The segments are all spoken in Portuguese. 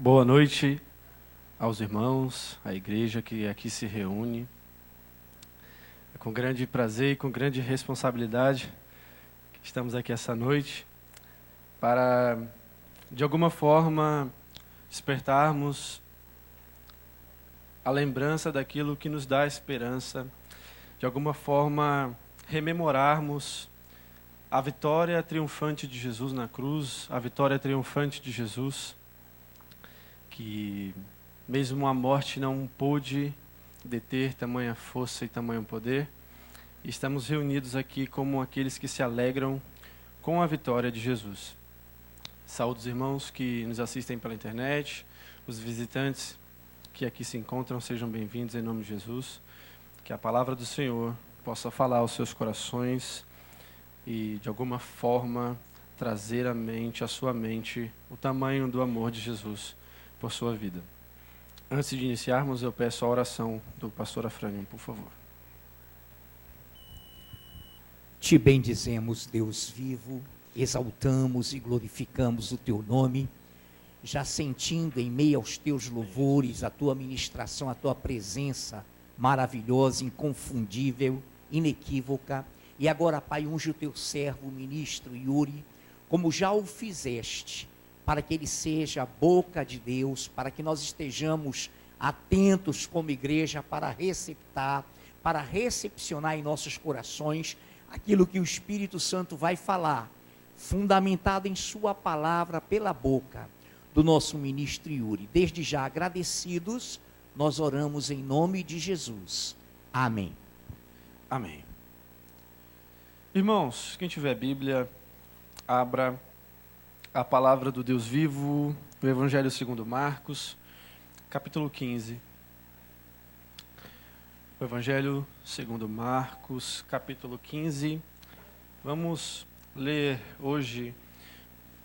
Boa noite aos irmãos, à igreja que aqui se reúne. É com grande prazer e com grande responsabilidade que estamos aqui essa noite para, de alguma forma, despertarmos a lembrança daquilo que nos dá esperança, de alguma forma, rememorarmos a vitória triunfante de Jesus na cruz, a vitória triunfante de Jesus, que mesmo a morte não pôde deter tamanha força e tamanho poder. Estamos reunidos aqui como aqueles que se alegram com a vitória de Jesus. Saúde os irmãos que nos assistem pela internet, os visitantes que aqui se encontram, sejam bem-vindos em nome de Jesus. Que a palavra do Senhor possa falar aos seus corações e, de alguma forma, trazer à sua mente, o tamanho do amor de Jesus por sua vida. Antes de iniciarmos, eu peço a oração do pastor Afrânio, por favor. Te bendizemos, Deus vivo, exaltamos e glorificamos o teu nome, já sentindo em meio aos teus louvores, a tua ministração, a tua presença maravilhosa, inconfundível, inequívoca. E agora, Pai, unge o teu servo, o ministro Yuri, como já o fizeste, para que ele seja a boca de Deus, para que nós estejamos atentos como igreja para recepcionar em nossos corações aquilo que o Espírito Santo vai falar, fundamentado em sua palavra pela boca do nosso ministro Yuri. Desde já agradecidos, nós oramos em nome de Jesus. Amém. Amém. Irmãos, quem tiver Bíblia, abra a palavra do Deus vivo, o Evangelho segundo Marcos, capítulo 15. O Evangelho segundo Marcos, capítulo 15. Vamos ler hoje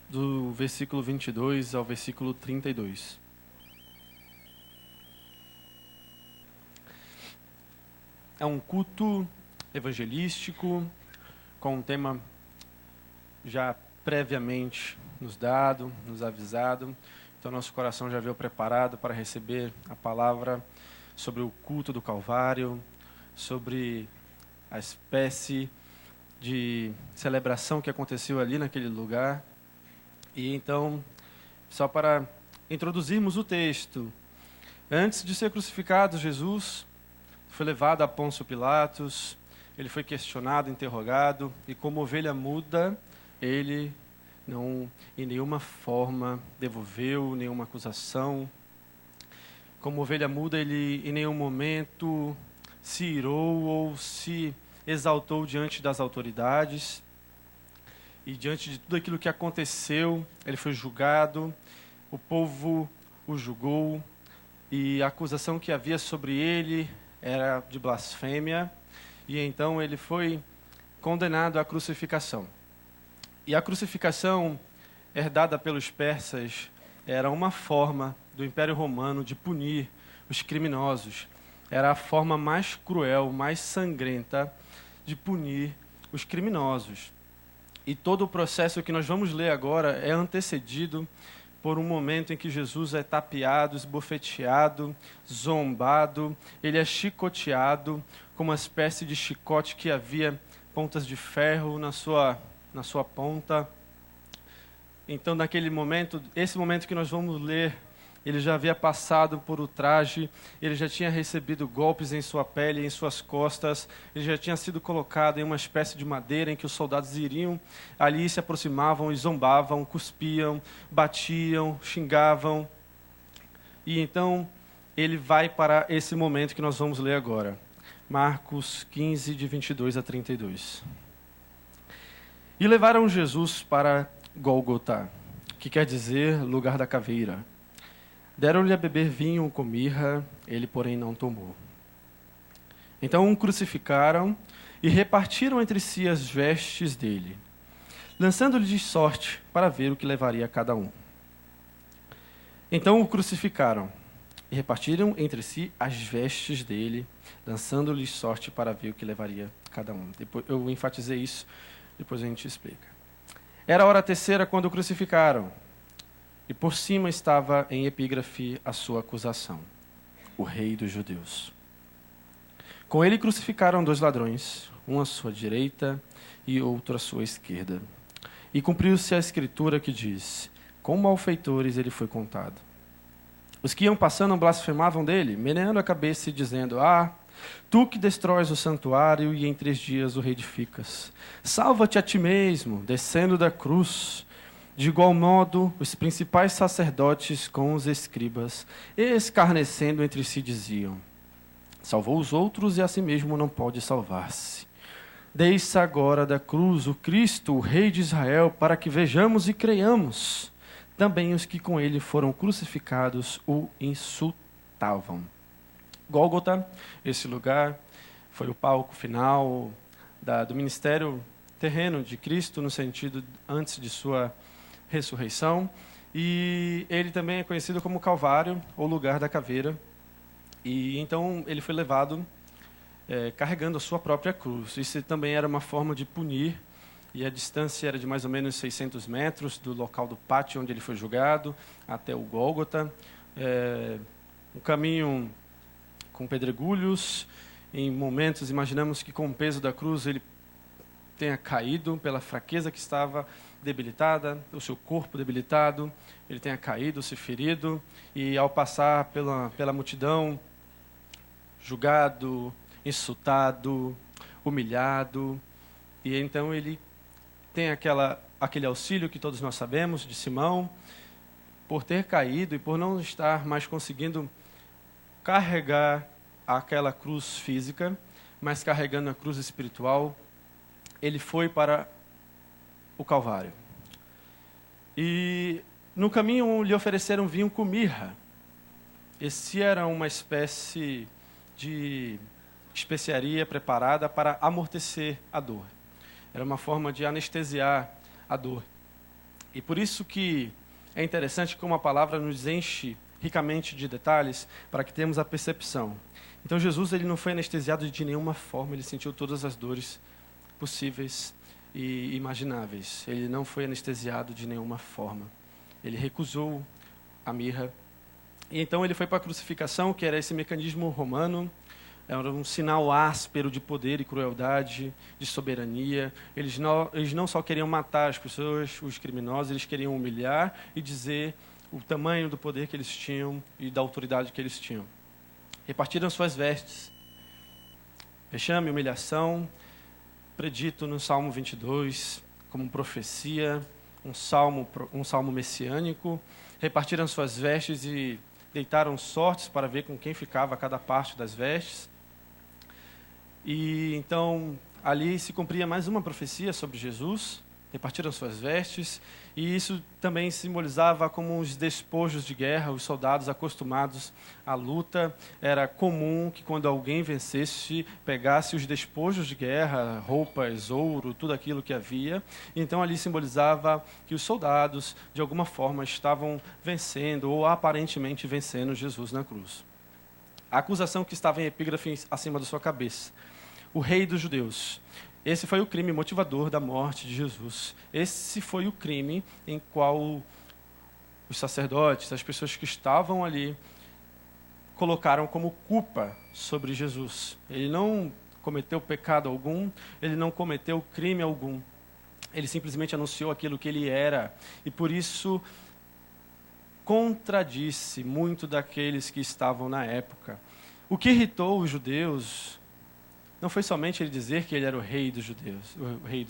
do versículo 22 ao versículo 32. É um culto evangelístico com um tema já previamente nos dado, nos avisado. Então nosso coração já veio preparado para receber a palavra sobre o culto do Calvário, sobre a espécie de celebração que aconteceu ali naquele lugar. E então, só para introduzirmos o texto, antes de ser crucificado, Jesus foi levado a Pôncio Pilatos, ele foi questionado, interrogado, e como ovelha muda, ele não em nenhuma forma devolveu nenhuma acusação. Como ovelha muda, ele em nenhum momento se irou ou se exaltou diante das autoridades. E diante de tudo aquilo que aconteceu, ele foi julgado, o povo o julgou, e a acusação que havia sobre ele era de blasfêmia, e então ele foi condenado à crucificação. E a crucificação, herdada pelos persas, era uma forma do Império Romano de punir os criminosos. Era a forma mais cruel, mais sangrenta de punir os criminosos. E todo o processo que nós vamos ler agora é antecedido por um momento em que Jesus é tapeado, esbofeteado, zombado, ele é chicoteado com uma espécie de chicote que havia pontas de ferro na sua ponta. Então, naquele momento, esse momento que nós vamos ler, ele já havia passado por o traje, ele já tinha recebido golpes em sua pele, em suas costas, ele já tinha sido colocado em uma espécie de madeira em que os soldados iriam ali, se aproximavam e zombavam, cuspiam, batiam, xingavam. E então, ele vai para esse momento que nós vamos ler agora. Marcos 15, de 22 a 32. E levaram Jesus para Gólgota, que quer dizer lugar da caveira. Deram-lhe a beber vinho com mirra, ele, porém, não tomou. Então o crucificaram e repartiram entre si as vestes dele, lançando-lhe de sorte para ver o que levaria cada um. Então o crucificaram e repartiram entre si as vestes dele, lançando-lhe sorte para ver o que levaria cada um. Depois, eu enfatizei isso, depois a gente explica. Era a hora terceira quando o crucificaram. e por cima estava em epígrafe a sua acusação: o Rei dos Judeus. Com ele crucificaram 2 ladrões, um à sua direita e outro à sua esquerda. E cumpriu-se a escritura que diz: com malfeitores ele foi contado. Os que iam passando blasfemavam dele, meneando a cabeça e dizendo: tu que destróis o santuário e em 3 dias o reedificas, salva-te a ti mesmo, descendo da cruz. De igual modo, os principais sacerdotes com os escribas, escarnecendo entre si, diziam: salvou os outros e a si mesmo não pode salvar-se. Desça agora da cruz o Cristo, o Rei de Israel, para que vejamos e creiamos. Também os que com ele foram crucificados o insultavam. Gólgota, esse lugar, foi o palco final do ministério terreno de Cristo, no sentido antes de sua ressurreição. E ele também é conhecido como Calvário, ou lugar da caveira. E então ele foi levado carregando a sua própria cruz. Isso também era uma forma de punir, e a distância era de mais ou menos 600 metros do local do pátio onde ele foi julgado até o Gólgota. Um caminho com pedregulhos. Em momentos, imaginamos que com o peso da cruz ele tenha caído pela fraqueza que estava debilitada, o seu corpo debilitado, ele tenha caído, se ferido, e ao passar pela multidão, julgado, insultado, humilhado, e então ele tem aquele auxílio que todos nós sabemos de Simão, por ter caído e por não estar mais conseguindo carregar aquela cruz física, mas carregando a cruz espiritual, ele foi para o Calvário. E no caminho lhe ofereceram vinho com mirra. Esse era uma espécie de especiaria preparada para amortecer a dor. Era uma forma de anestesiar a dor. E por isso que é interessante como a palavra nos enche ricamente de detalhes para que tenhamos a percepção. Então Jesus ele não foi anestesiado de nenhuma forma, ele sentiu todas as dores possíveis e imagináveis. Ele não foi anestesiado de nenhuma forma. Ele recusou a mirra. E então ele foi para a crucificação, que era esse mecanismo romano. Era um sinal áspero de poder e crueldade, de soberania. Eles não só queriam matar as pessoas, os criminosos, eles queriam humilhar e dizer o tamanho do poder que eles tinham e da autoridade que eles tinham. Repartiram suas vestes. Vexame, humilhação, predito no Salmo 22, como profecia, um salmo messiânico. Repartiram suas vestes e deitaram sortes para ver com quem ficava cada parte das vestes. E então ali se cumpria mais uma profecia sobre Jesus. Repartiram suas vestes, e isso também simbolizava como os despojos de guerra. Os soldados acostumados à luta, era comum que quando alguém vencesse, pegasse os despojos de guerra, roupas, ouro, tudo aquilo que havia. Então ali simbolizava que os soldados, de alguma forma, estavam vencendo, ou aparentemente vencendo Jesus na cruz. A acusação que estava em epígrafe acima da sua cabeça: o Rei dos Judeus. Esse foi o crime motivador da morte de Jesus. Esse foi o crime em qual os sacerdotes, as pessoas que estavam ali, colocaram como culpa sobre Jesus. Ele não cometeu pecado algum, ele não cometeu crime algum. Ele simplesmente anunciou aquilo que ele era. E por isso contradisse muito daqueles que estavam na época. O que irritou os judeus não foi somente ele dizer que ele era o rei dos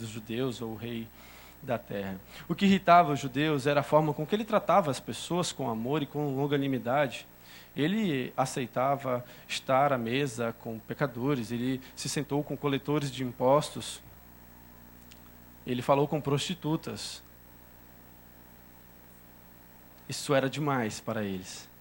judeus ou o rei da terra. O que irritava os judeus era a forma com que ele tratava as pessoas com amor e com longanimidade. Ele aceitava estar à mesa com pecadores, ele se sentou com coletores de impostos, ele falou com prostitutas. Isso era demais para eles.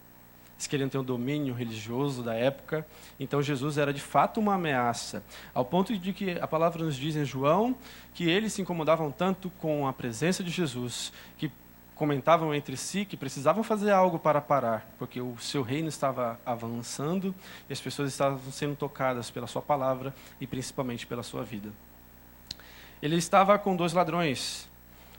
Eles queriam ter o domínio religioso da época, então Jesus era de fato uma ameaça, ao ponto de que a palavra nos diz em João que eles se incomodavam tanto com a presença de Jesus, que comentavam entre si que precisavam fazer algo para parar, porque o seu reino estava avançando e as pessoas estavam sendo tocadas pela sua palavra e principalmente pela sua vida. Ele estava com 2 ladrões,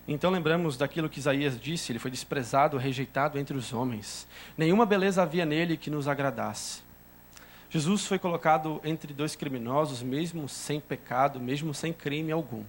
Então lembramos daquilo que Isaías disse, ele foi desprezado, rejeitado entre os homens. Nenhuma beleza havia nele que nos agradasse. Jesus foi colocado entre dois criminosos, mesmo sem pecado, mesmo sem crime algum.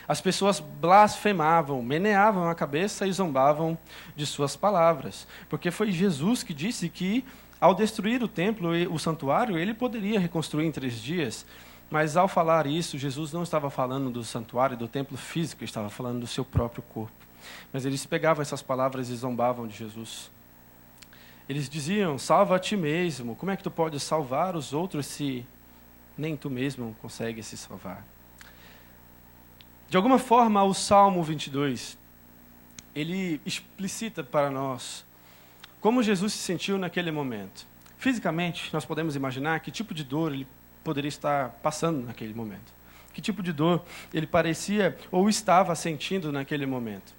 As pessoas blasfemavam, meneavam a cabeça e zombavam de suas palavras, porque foi Jesus que disse que, ao destruir o templo e o santuário, ele poderia reconstruir em 3 dias. Mas, ao falar isso, Jesus não estava falando do santuário, do templo físico, estava falando do seu próprio corpo. Mas eles pegavam essas palavras e zombavam de Jesus. Eles diziam, salva a ti mesmo, como é que tu pode salvar os outros se nem tu mesmo consegue se salvar? De alguma forma, o Salmo 22, ele explicita para nós como Jesus se sentiu naquele momento. Fisicamente, nós podemos imaginar que tipo de dor ele poderia estar passando naquele momento. Que tipo de dor ele parecia ou estava sentindo naquele momento.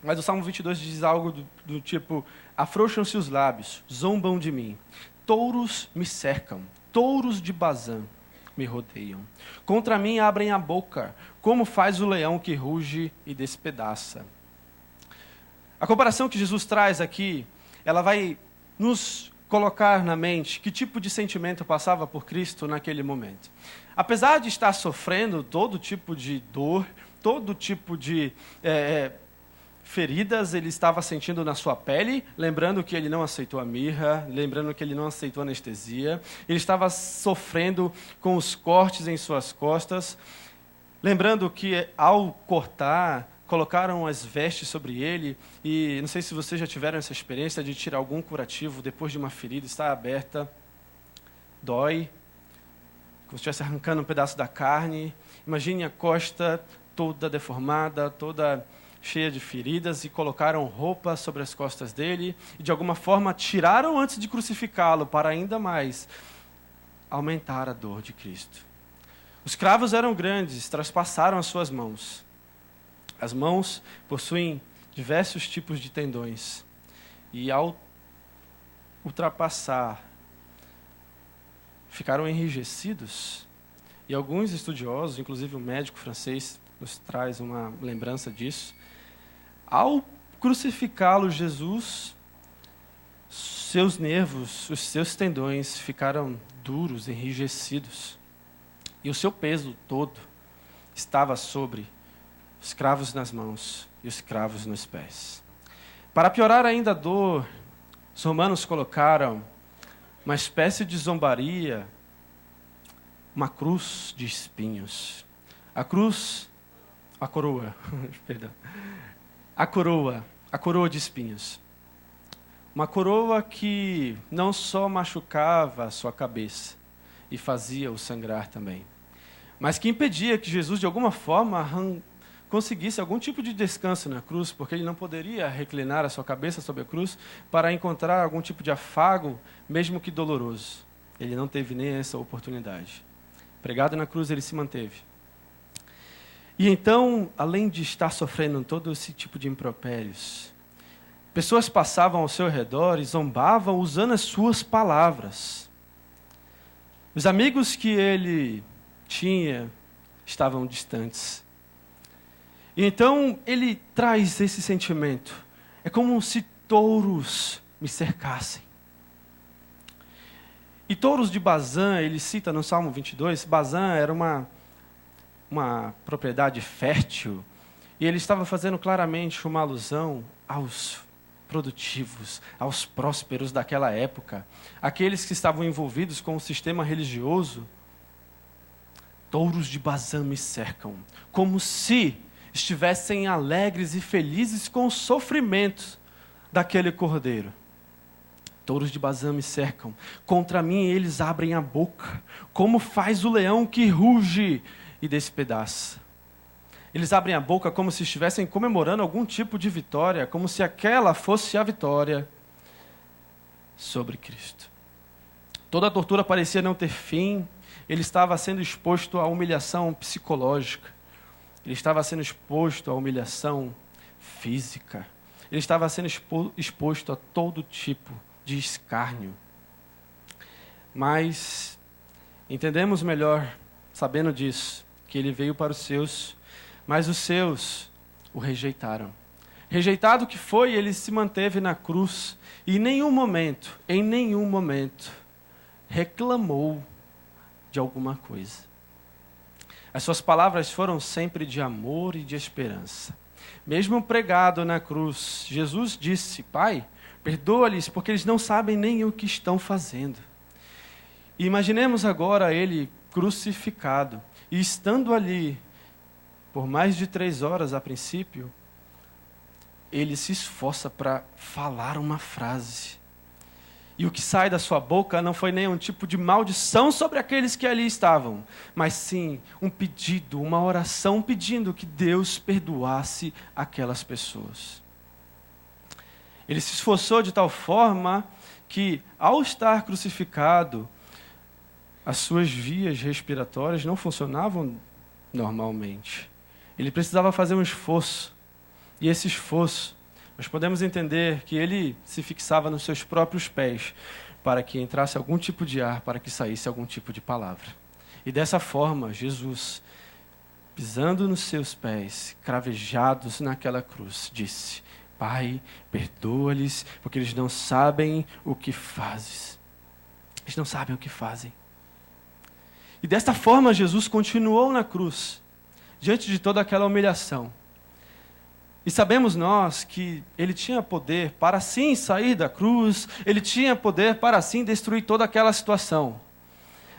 Mas o Salmo 22 diz algo do tipo, afrouxam-se os lábios, zombam de mim, touros me cercam, touros de Bazã me rodeiam. Contra mim abrem a boca, como faz o leão que ruge e despedaça. A comparação que Jesus traz aqui, ela vai nos colocar na mente que tipo de sentimento passava por Cristo naquele momento. Apesar de estar sofrendo todo tipo de dor, todo tipo de feridas ele estava sentindo na sua pele, lembrando que ele não aceitou a mirra, lembrando que ele não aceitou a anestesia, ele estava sofrendo com os cortes em suas costas, lembrando que ao cortar, colocaram as vestes sobre ele, e não sei se vocês já tiveram essa experiência de tirar algum curativo depois de uma ferida, está aberta, dói, como se estivesse arrancando um pedaço da carne. Imagine a costa toda deformada, toda cheia de feridas, e colocaram roupa sobre as costas dele, e de alguma forma tiraram antes de crucificá-lo, para ainda mais aumentar a dor de Cristo. Os cravos eram grandes, traspassaram as suas mãos. As mãos possuem diversos tipos de tendões, e ao ultrapassar, ficaram enrijecidos. E alguns estudiosos, inclusive um médico francês, nos traz uma lembrança disso. Ao crucificá-lo, Jesus, seus nervos, os seus tendões ficaram duros, enrijecidos. E o seu peso todo estava sobre os cravos nas mãos e os cravos nos pés. Para piorar ainda a dor, os romanos colocaram uma espécie de zombaria, uma cruz de espinhos. A coroa de espinhos. Uma coroa que não só machucava a sua cabeça e fazia-o sangrar também, mas que impedia que Jesus, de alguma forma, conseguisse algum tipo de descanso na cruz, porque ele não poderia reclinar a sua cabeça sobre a cruz para encontrar algum tipo de afago, mesmo que doloroso. Ele não teve nem essa oportunidade. Pregado na cruz, ele se manteve. E então, além de estar sofrendo todo esse tipo de impropérios, pessoas passavam ao seu redor e zombavam usando as suas palavras. Os amigos que ele tinha estavam distantes. E então ele traz esse sentimento. É como se touros me cercassem. E touros de Bazã, ele cita no Salmo 22, Bazã era uma propriedade fértil, e ele estava fazendo claramente uma alusão aos produtivos, aos prósperos daquela época, aqueles que estavam envolvidos com o sistema religioso. Touros de Bazã me cercam, como se estivessem alegres e felizes com o sofrimento daquele cordeiro. Touros de Bazã me cercam, contra mim eles abrem a boca, como faz o leão que ruge e despedaça. Eles abrem a boca como se estivessem comemorando algum tipo de vitória, como se aquela fosse a vitória sobre Cristo. Toda a tortura parecia não ter fim, ele estava sendo exposto à humilhação psicológica, ele estava sendo exposto à humilhação física, ele estava sendo exposto a todo tipo de escárnio. Mas entendemos melhor, sabendo disso, que ele veio para os seus, mas os seus o rejeitaram. Rejeitado que foi, ele se manteve na cruz e em nenhum momento, reclamou de alguma coisa. As suas palavras foram sempre de amor e de esperança. Mesmo pregado na cruz, Jesus disse: Pai, perdoa-lhes, porque eles não sabem nem o que estão fazendo. E imaginemos agora ele crucificado, e estando ali, por mais de 3 horas a princípio, ele se esforça para falar uma frase. E o que sai da sua boca não foi nenhum tipo de maldição sobre aqueles que ali estavam, mas sim um pedido, uma oração pedindo que Deus perdoasse aquelas pessoas. Ele se esforçou de tal forma que, ao estar crucificado, as suas vias respiratórias não funcionavam normalmente. Ele precisava fazer um esforço. E esse esforço, nós podemos entender que ele se fixava nos seus próprios pés para que entrasse algum tipo de ar, para que saísse algum tipo de palavra. E dessa forma, Jesus, pisando nos seus pés, cravejados naquela cruz, disse: Pai, perdoa-lhes, porque eles não sabem o que fazes. Eles não sabem o que fazem. E desta forma, Jesus continuou na cruz, diante de toda aquela humilhação. E sabemos nós que ele tinha poder para sim sair da cruz, ele tinha poder para sim destruir toda aquela situação.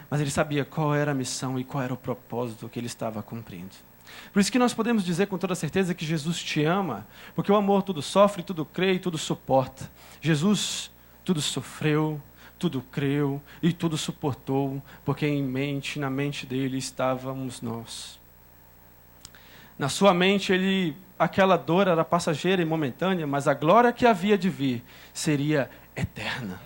Mas ele sabia qual era a missão e qual era o propósito que ele estava cumprindo. Por isso que nós podemos dizer com toda certeza que Jesus te ama, porque o amor tudo sofre, tudo crê e tudo suporta. Jesus tudo sofreu, tudo creu e tudo suportou, porque na mente dele estávamos nós. Na sua mente, aquela dor era passageira e momentânea, mas a glória que havia de vir seria eterna.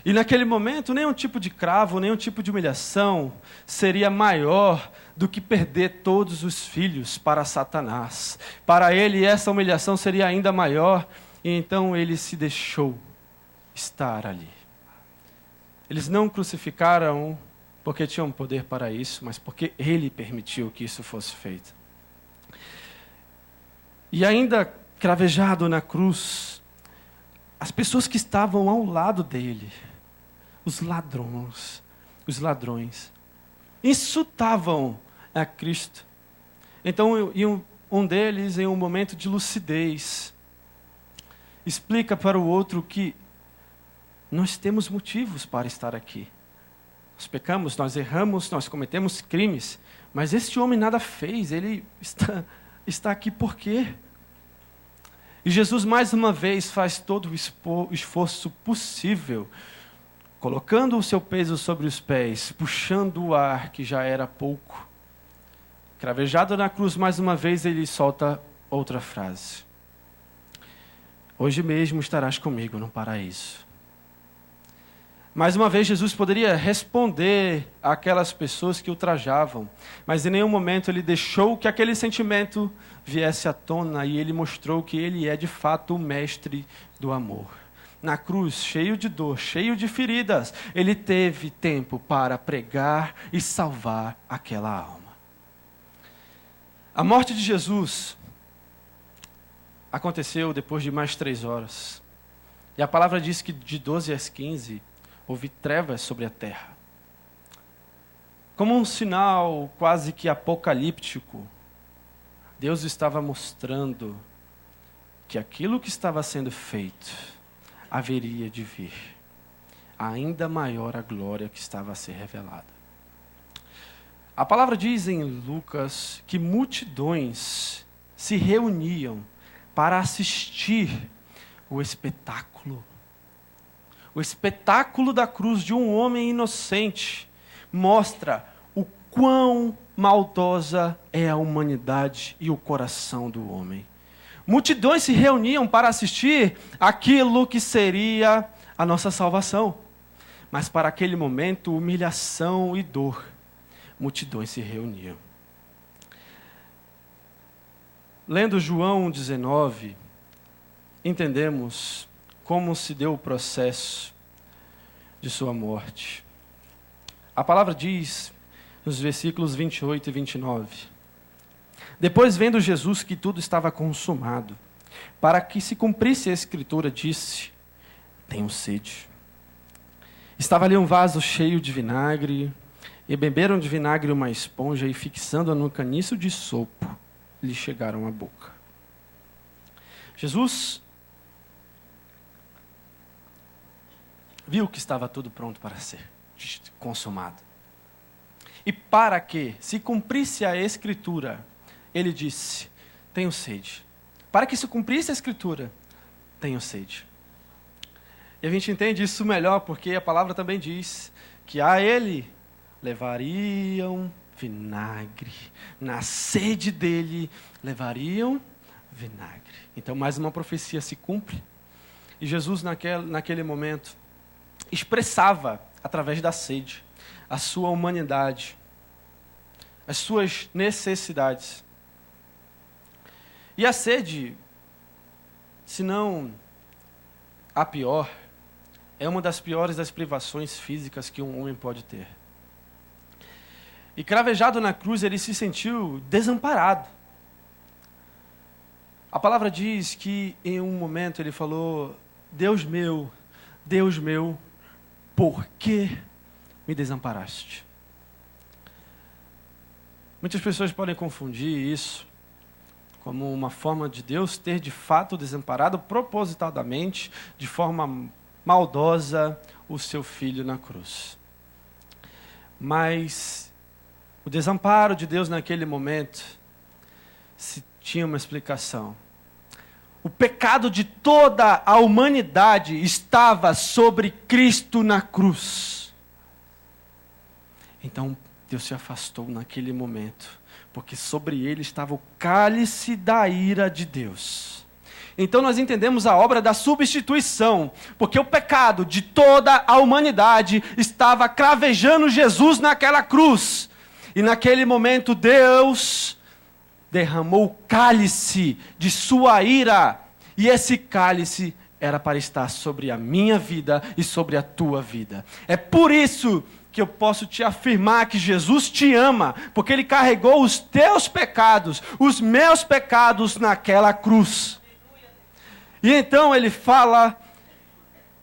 E naquele momento, nenhum tipo de cravo, nenhum tipo de humilhação seria maior do que perder todos os filhos para Satanás. Para ele, essa humilhação seria ainda maior, e então ele se deixou estar ali. Eles não crucificaram porque tinham poder para isso, mas porque ele permitiu que isso fosse feito. E ainda cravejado na cruz, as pessoas que estavam ao lado dele, os ladrões, insultavam a Cristo. Então, um deles, em um momento de lucidez, explica para o outro que nós temos motivos para estar aqui. Nós pecamos, nós erramos, nós cometemos crimes, mas este homem nada fez, ele está aqui por quê? E Jesus, mais uma vez, faz todo o esforço possível, colocando o seu peso sobre os pés, puxando o ar, que já era pouco. Cravejado na cruz, mais uma vez, ele solta outra frase. Hoje mesmo estarás comigo no paraíso. Mais uma vez, Jesus poderia responder àquelas pessoas que o ultrajavam, mas em nenhum momento ele deixou que aquele sentimento viesse à tona, e ele mostrou que ele é de fato o mestre do amor. Na cruz, cheio de dor, cheio de feridas, ele teve tempo para pregar e salvar aquela alma. A morte de Jesus aconteceu depois de mais 3 horas. E a palavra diz que de 12 às 15, houve trevas sobre a terra. Como um sinal quase que apocalíptico, Deus estava mostrando que aquilo que estava sendo feito haveria de vir. Ainda maior a glória que estava a ser revelada. A palavra diz em Lucas que multidões se reuniam para assistir o espetáculo. O espetáculo da cruz de um homem inocente mostra o quão maldosa é a humanidade e o coração do homem. Multidões se reuniam para assistir aquilo que seria a nossa salvação. Mas para aquele momento, humilhação e dor, multidões se reuniam. Lendo João 19, entendemos como se deu o processo de sua morte. A palavra diz, nos versículos 28 e 29, Depois, vendo Jesus que tudo estava consumado, para que se cumprisse a Escritura, disse: tenho sede. Estava ali um vaso cheio de vinagre, e beberam de vinagre uma esponja, e fixando-a no caniço de sopo, lhe chegaram à boca. Jesus viu que estava tudo pronto para ser consumado. E para que se cumprisse a Escritura, ele disse: tenho sede. Para que se cumprisse a Escritura, tenho sede. E a gente entende isso melhor porque a palavra também diz que a ele levariam vinagre. Na sede dele levariam vinagre. Então mais uma profecia se cumpre. E Jesus naquele momento expressava, através da sede, a sua humanidade, as suas necessidades. E a sede, se não a pior, é uma das piores das privações físicas que um homem pode ter. E cravejado na cruz, ele se sentiu desamparado. A palavra diz que em um momento ele falou: Deus meu, por que me desamparaste? Muitas pessoas podem confundir isso como uma forma de Deus ter de fato desamparado propositadamente, de forma maldosa, o seu filho na cruz. Mas o desamparo de Deus naquele momento tinha uma explicação. O pecado de toda a humanidade estava sobre Cristo na cruz. Então Deus se afastou naquele momento, porque sobre ele estava o cálice da ira de Deus. Então nós entendemos a obra da substituição, porque o pecado de toda a humanidade estava cravejando Jesus naquela cruz. E naquele momento Deus derramou o cálice de sua ira, e esse cálice era para estar sobre a minha vida e sobre a tua vida. É por isso que eu posso te afirmar que Jesus te ama, porque Ele carregou os teus pecados, os meus pecados naquela cruz. E então Ele fala: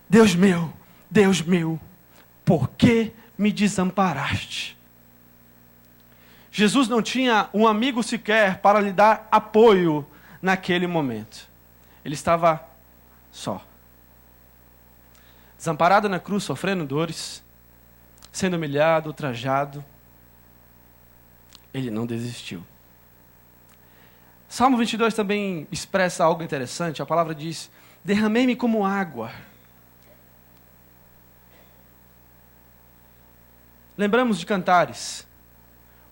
Deus meu, por que me desamparaste? Jesus não tinha um amigo sequer para lhe dar apoio naquele momento. Ele estava só. Desamparado na cruz, sofrendo dores, sendo humilhado, ultrajado. Ele não desistiu. Salmo 22 também expressa algo interessante. A palavra diz: derramei-me como água. Lembramos de Cantares: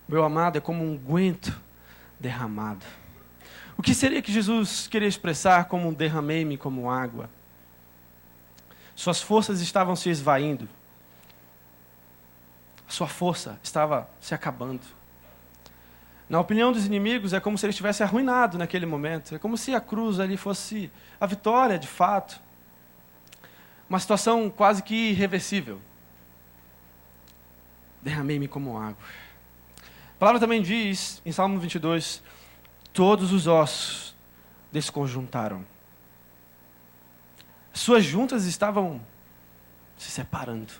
meu amado é como um unguento derramado. O que seria que Jesus queria expressar como derramei-me como água? Suas forças estavam se esvaindo. Sua força estava se acabando. Na opinião dos inimigos, é como se ele estivesse arruinado naquele momento. É como se a cruz ali fosse a vitória, de fato. Uma situação quase que irreversível. Derramei-me como água. A palavra também diz, em Salmo 22, todos os ossos desconjuntaram. Suas juntas estavam se separando.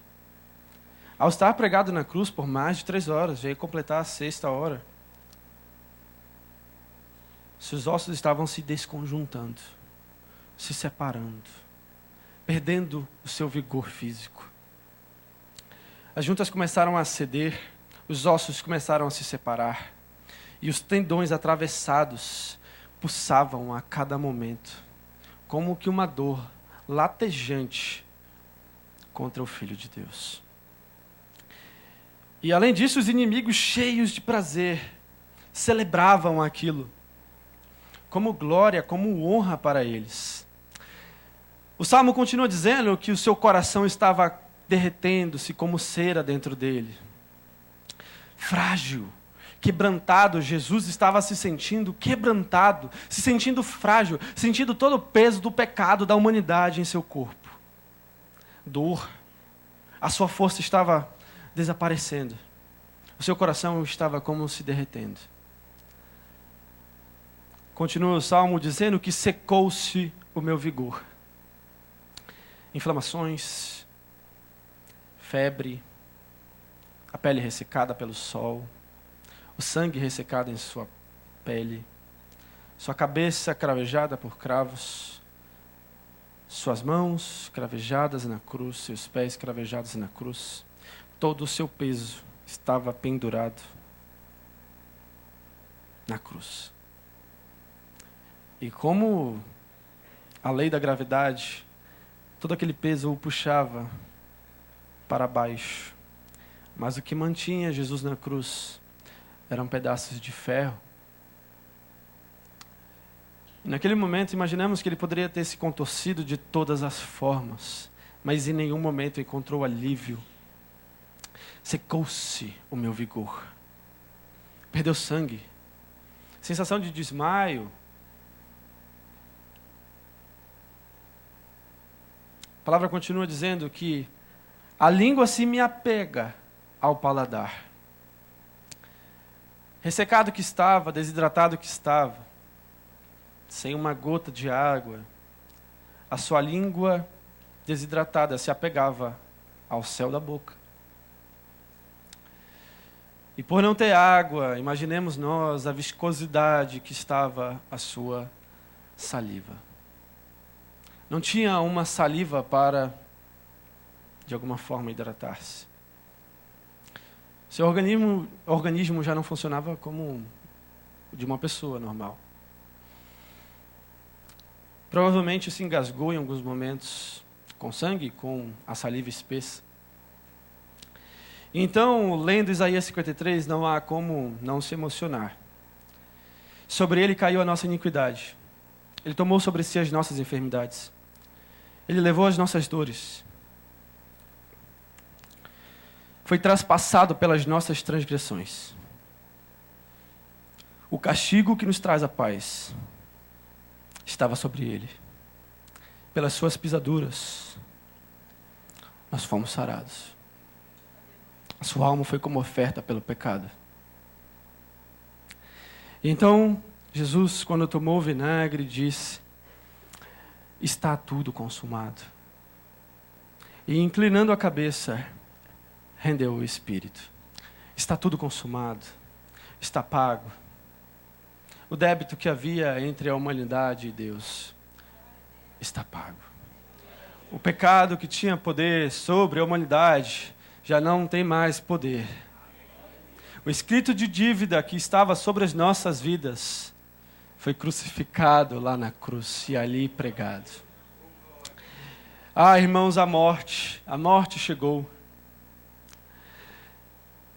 Ao estar pregado na cruz por mais de 3 horas, veio completar a 6ª hora. Seus ossos estavam se desconjuntando, se separando, perdendo o seu vigor físico. As juntas começaram a ceder, os ossos começaram a se separar, e os tendões atravessados pulsavam a cada momento, como que uma dor latejante contra o Filho de Deus. E além disso, os inimigos, cheios de prazer, celebravam aquilo como glória, como honra para eles. O Salmo continua dizendo que o seu coração estava derretendo-se como cera dentro dele. Frágil, quebrantado, Jesus estava se sentindo quebrantado, se sentindo frágil, sentindo todo o peso do pecado da humanidade em seu corpo. Dor, a sua força estava desaparecendo. O seu coração estava como se derretendo. Continua o Salmo dizendo que secou-se o meu vigor. Inflamações, febre, a pele ressecada pelo sol, o sangue ressecado em sua pele, sua cabeça cravejada por cravos, suas mãos cravejadas na cruz, seus pés cravejados na cruz, todo o seu peso estava pendurado na cruz. E como a lei da gravidade, todo aquele peso o puxava para baixo, mas o que mantinha Jesus na cruz eram pedaços de ferro. E naquele momento, imaginamos que ele poderia ter se contorcido de todas as formas, mas em nenhum momento encontrou alívio. Secou-se o meu vigor. Perdeu sangue. Sensação de desmaio. A palavra continua dizendo que a língua se me apega ao paladar. Ressecado que estava, desidratado que estava, sem uma gota de água, a sua língua desidratada se apegava ao céu da boca. E por não ter água, imaginemos nós a viscosidade que estava a sua saliva. Não tinha uma saliva para, de alguma forma, hidratar-se. Seu organismo já não funcionava como o de uma pessoa normal. Provavelmente se engasgou em alguns momentos com sangue, com a saliva espessa. Então, lendo Isaías 53, não há como não se emocionar. Sobre ele caiu a nossa iniquidade. Ele tomou sobre si as nossas enfermidades. Ele levou as nossas dores. Foi traspassado pelas nossas transgressões. O castigo que nos traz a paz estava sobre ele. Pelas suas pisaduras, nós fomos sarados. A sua alma foi como oferta pelo pecado. Então, Jesus, quando tomou o vinagre, disse: está tudo consumado. E inclinando a cabeça, rendeu o espírito. Está tudo consumado. Está pago. O débito que havia entre a humanidade e Deus está pago. O pecado que tinha poder sobre a humanidade já não tem mais poder. O escrito de dívida que estava sobre as nossas vidas foi crucificado lá na cruz e ali pregado. Ah, irmãos, a morte chegou.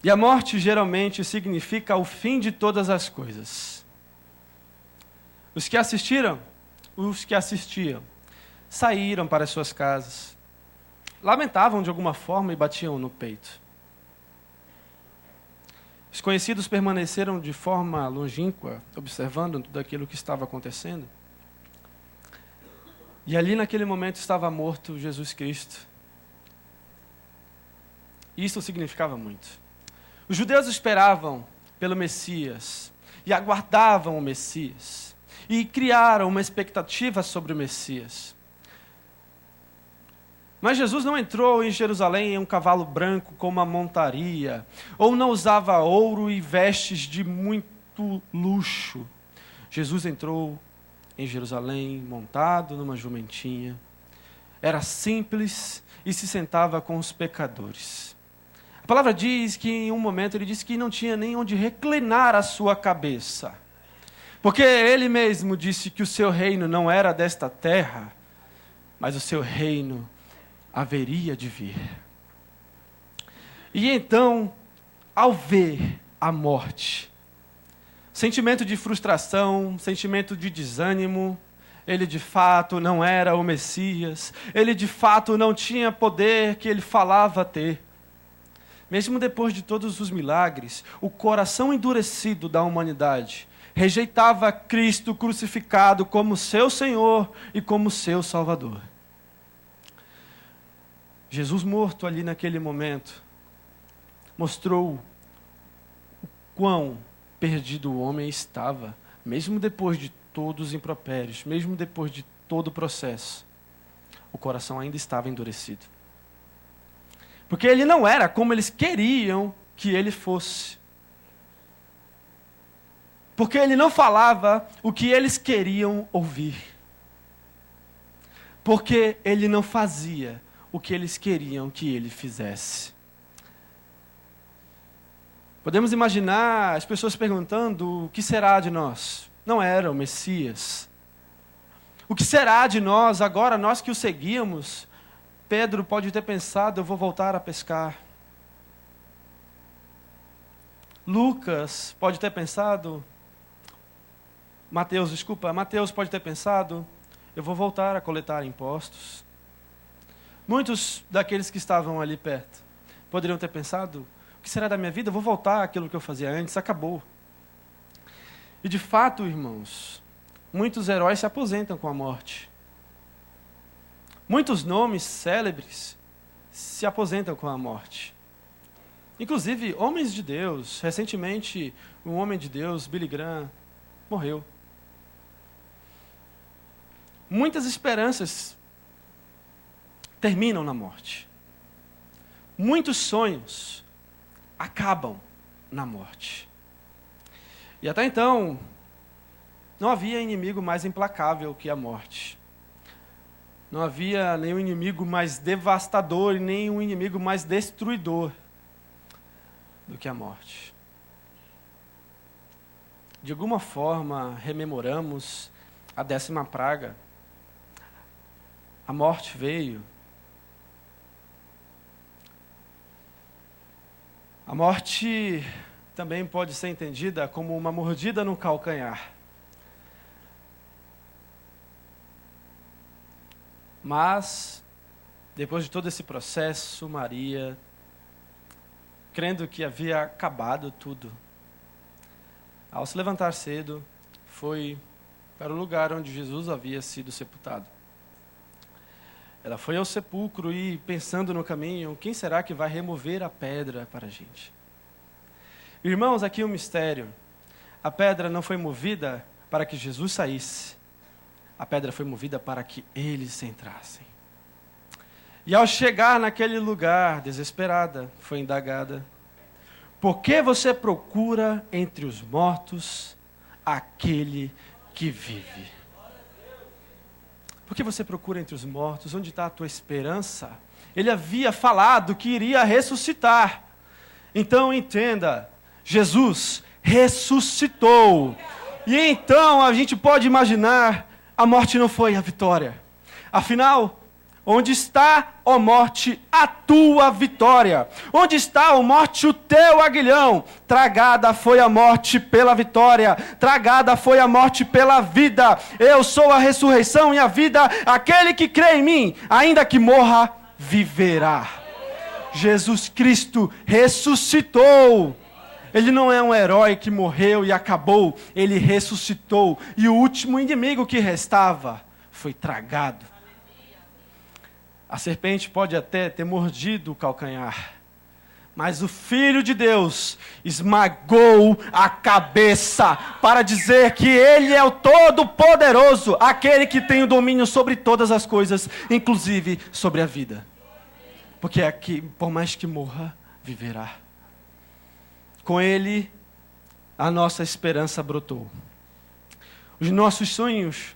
E a morte geralmente significa o fim de todas as coisas. Os que assistiam, saíram para as suas casas. Lamentavam de alguma forma e batiam no peito. Os conhecidos permaneceram de forma longínqua, observando tudo aquilo que estava acontecendo. E ali naquele momento estava morto Jesus Cristo. Isso significava muito. Os judeus esperavam pelo Messias e aguardavam o Messias. E criaram uma expectativa sobre o Messias. Mas Jesus não entrou em Jerusalém em um cavalo branco com uma montaria, ou não usava ouro e vestes de muito luxo. Jesus entrou em Jerusalém montado numa jumentinha. Era simples e se sentava com os pecadores. A palavra diz que em um momento ele disse que não tinha nem onde reclinar a sua cabeça. Porque ele mesmo disse que o seu reino não era desta terra, mas o seu reino haveria de vir. E então, ao ver a morte, sentimento de frustração, sentimento de desânimo, ele de fato não era o Messias, ele de fato não tinha poder que ele falava ter. Mesmo depois de todos os milagres, o coração endurecido da humanidade rejeitava Cristo crucificado como seu Senhor e como seu Salvador. Jesus morto ali naquele momento mostrou o quão perdido o homem estava, mesmo depois de todos impropérios, mesmo depois de todo o processo, o coração ainda estava endurecido. Porque ele não era como eles queriam que ele fosse. Porque ele não falava o que eles queriam ouvir. Porque ele não fazia o que eles queriam que ele fizesse. Podemos imaginar as pessoas perguntando: o que será de nós? Não era o Messias. O que será de nós agora, nós que o seguíamos? Pedro pode ter pensado: eu vou voltar a pescar. Lucas pode ter pensado, Mateus pode ter pensado: eu vou voltar a coletar impostos. Muitos daqueles que estavam ali perto poderiam ter pensado: o que será da minha vida? Eu vou voltar àquilo que eu fazia antes, acabou. E de fato, irmãos, muitos heróis se aposentam com a morte. Muitos nomes célebres se aposentam com a morte. Inclusive, homens de Deus. Recentemente, um homem de Deus, Billy Graham, morreu. Muitas esperanças terminam na morte. Muitos sonhos acabam na morte. E até então, não havia inimigo mais implacável que a morte. Não havia nenhum inimigo mais devastador e nenhum inimigo mais destruidor do que a morte. De alguma forma, rememoramos a 10ª praga. A morte veio. A morte também pode ser entendida como uma mordida no calcanhar. Mas, depois de todo esse processo, Maria, crendo que havia acabado tudo, ao se levantar cedo, foi para o lugar onde Jesus havia sido sepultado. Ela foi ao sepulcro e, pensando no caminho, quem será que vai remover a pedra para a gente? Irmãos, aqui um mistério. A pedra não foi movida para que Jesus saísse. A pedra foi movida para que eles entrassem. E ao chegar naquele lugar, desesperada, foi indagada: por que você procura entre os mortos aquele que vive? Por que você procura entre os mortos? Onde está a tua esperança? Ele havia falado que iria ressuscitar. Então entenda, Jesus ressuscitou. E então a gente pode imaginar, a morte não foi a vitória. Afinal, onde está, ó morte, a tua vitória? Onde está, ó morte, o teu aguilhão? Tragada foi a morte pela vitória. Tragada foi a morte pela vida. Eu sou a ressurreição e a vida. Aquele que crê em mim, ainda que morra, viverá. Jesus Cristo ressuscitou. Ele não é um herói que morreu e acabou. Ele ressuscitou. E o último inimigo que restava foi tragado. A serpente pode até ter mordido o calcanhar, mas o Filho de Deus esmagou a cabeça para dizer que Ele é o Todo-Poderoso, aquele que tem o domínio sobre todas as coisas, inclusive sobre a vida. Porque aqui, por mais que morra, viverá. Com Ele, a nossa esperança brotou. Os nossos sonhos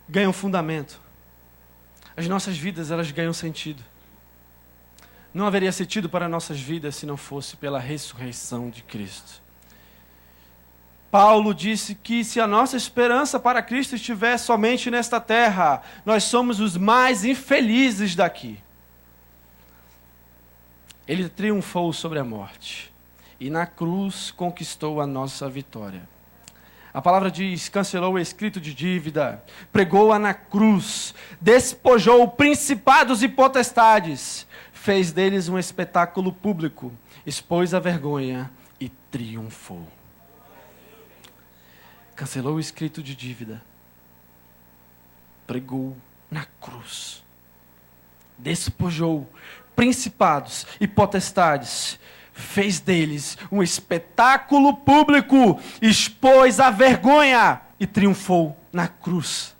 ganham fundamento. As nossas vidas, elas ganham sentido. Não haveria sentido para nossas vidas se não fosse pela ressurreição de Cristo. Paulo disse que se a nossa esperança para Cristo estiver somente nesta terra, nós somos os mais infelizes daqui. Ele triunfou sobre a morte e na cruz conquistou a nossa vitória. A palavra diz: cancelou o escrito de dívida, pregou-a na cruz, despojou principados e potestades, fez deles um espetáculo público, expôs a vergonha e triunfou. Cancelou o escrito de dívida, pregou na cruz, despojou principados e potestades, fez deles um espetáculo público, expôs a vergonha e triunfou na cruz.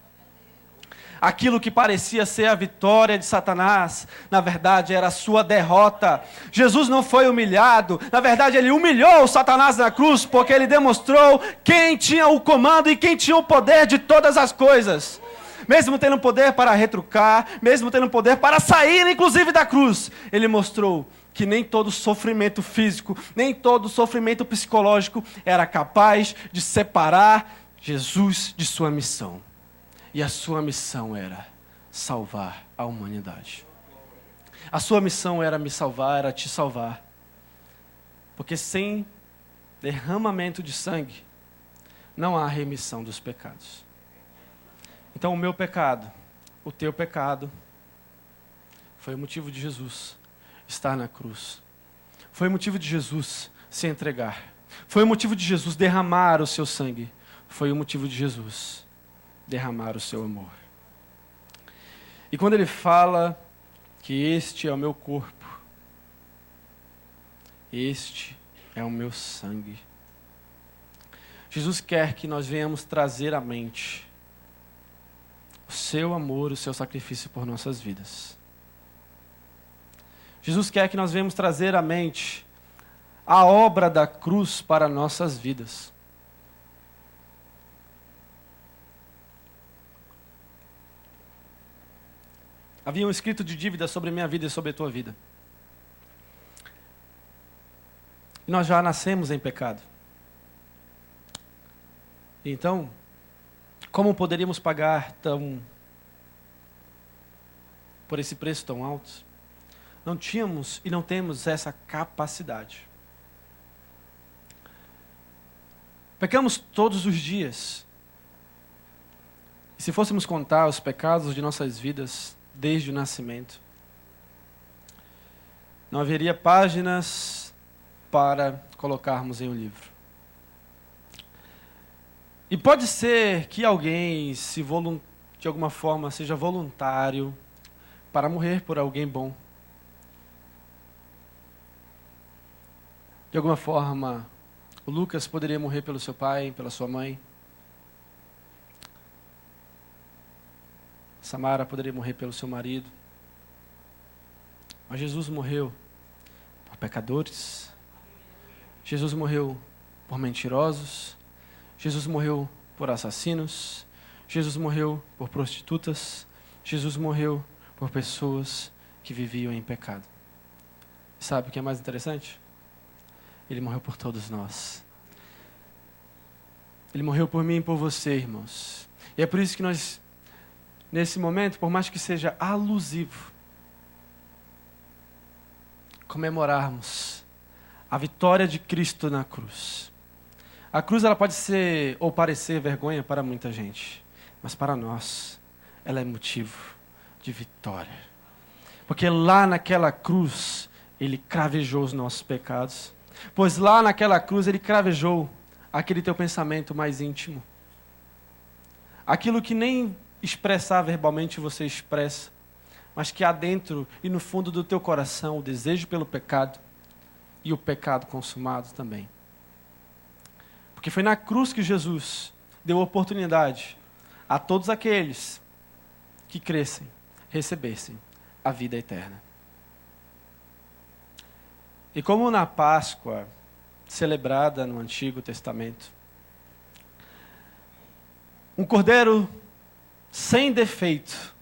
Aquilo que parecia ser a vitória de Satanás, na verdade era a sua derrota. Jesus não foi humilhado, na verdade ele humilhou Satanás na cruz, porque ele demonstrou quem tinha o comando e quem tinha o poder de todas as coisas. Mesmo tendo poder para retrucar, mesmo tendo poder para sair inclusive da cruz, ele mostrou que nem todo sofrimento físico, nem todo sofrimento psicológico era capaz de separar Jesus de sua missão. E a sua missão era salvar a humanidade. A sua missão era me salvar, era te salvar. Porque sem derramamento de sangue, não há remissão dos pecados. Então o meu pecado, o teu pecado, foi o motivo de Jesus estar na cruz. Foi o motivo de Jesus se entregar. Foi o motivo de Jesus derramar o seu sangue. Foi o motivo de Jesus derramar o seu amor. E quando ele fala que este é o meu corpo, este é o meu sangue, Jesus quer que nós venhamos trazer à mente o seu amor, o seu sacrifício por nossas vidas. Jesus quer que nós venhamos trazer à mente a obra da cruz para nossas vidas. Havia um escrito de dívida sobre a minha vida e sobre a tua vida. E nós já nascemos em pecado. Então, como poderíamos pagar por esse preço tão alto? Não tínhamos e não temos essa capacidade. Pecamos todos os dias. E se fôssemos contar os pecados de nossas vidas desde o nascimento, não haveria páginas para colocarmos em um livro. E pode ser que alguém, de alguma forma, seja voluntário para morrer por alguém bom. De alguma forma, o Lucas poderia morrer pelo seu pai, pela sua mãe. Samara poderia morrer pelo seu marido. Mas Jesus morreu por pecadores. Jesus morreu por mentirosos. Jesus morreu por assassinos. Jesus morreu por prostitutas. Jesus morreu por pessoas que viviam em pecado. E sabe o que é mais interessante? Ele morreu por todos nós. Ele morreu por mim e por você, irmãos. E é por isso que nós, nesse momento, por mais que seja alusivo, comemorarmos a vitória de Cristo na cruz. A cruz ela pode ser ou parecer vergonha para muita gente, mas para nós ela é motivo de vitória. Porque lá naquela cruz ele cravejou os nossos pecados. Pois lá naquela cruz ele cravejou aquele teu pensamento mais íntimo. Aquilo que nem expressar verbalmente você expressa, mas que há dentro e no fundo do teu coração o desejo pelo pecado e o pecado consumado também. Porque foi na cruz que Jesus deu oportunidade a todos aqueles que crescem, recebessem a vida eterna. E como na Páscoa, celebrada no Antigo Testamento, um cordeiro sem defeito,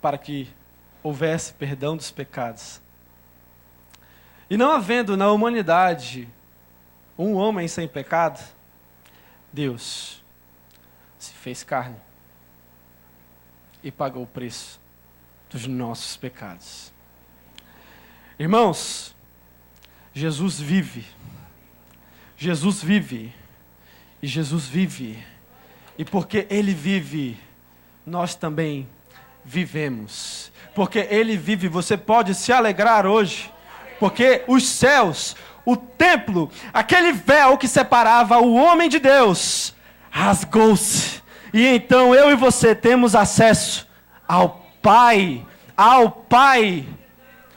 para que houvesse perdão dos pecados. E não havendo na humanidade um homem sem pecado, Deus se fez carne e pagou o preço dos nossos pecados. Irmãos, Jesus vive. Jesus vive. E Jesus vive. E porque Ele vive, nós também vivemos. Porque Ele vive, você pode se alegrar hoje. Porque os céus, o templo, aquele véu que separava o homem de Deus, rasgou-se. E então eu e você temos acesso ao Pai,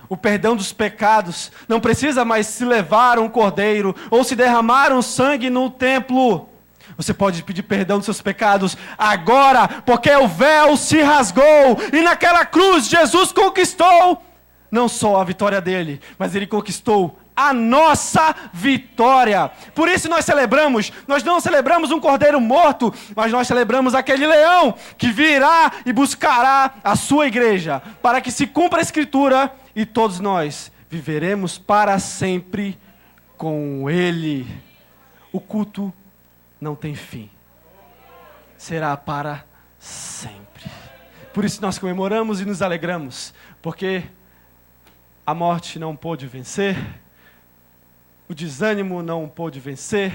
o perdão dos pecados. Não precisa mais se levar um cordeiro ou se derramar um sangue no templo. Você pode pedir perdão dos seus pecados agora, porque o véu se rasgou e naquela cruz Jesus conquistou não só a vitória dele, mas ele conquistou a nossa vitória. Por isso nós não celebramos um cordeiro morto, mas nós celebramos aquele leão que virá e buscará a sua igreja, para que se cumpra a Escritura e todos nós viveremos para sempre com ele. O culto não tem fim, será para sempre. Por isso nós comemoramos e nos alegramos, porque a morte não pôde vencer, o desânimo não pôde vencer,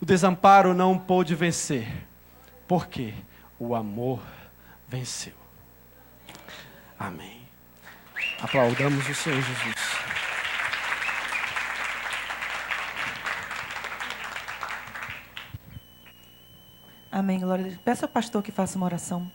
o desamparo não pôde vencer, porque o amor venceu. Amém. Aplaudamos o Senhor Jesus. Amém, glória a Deus. Peça ao pastor que faça uma oração.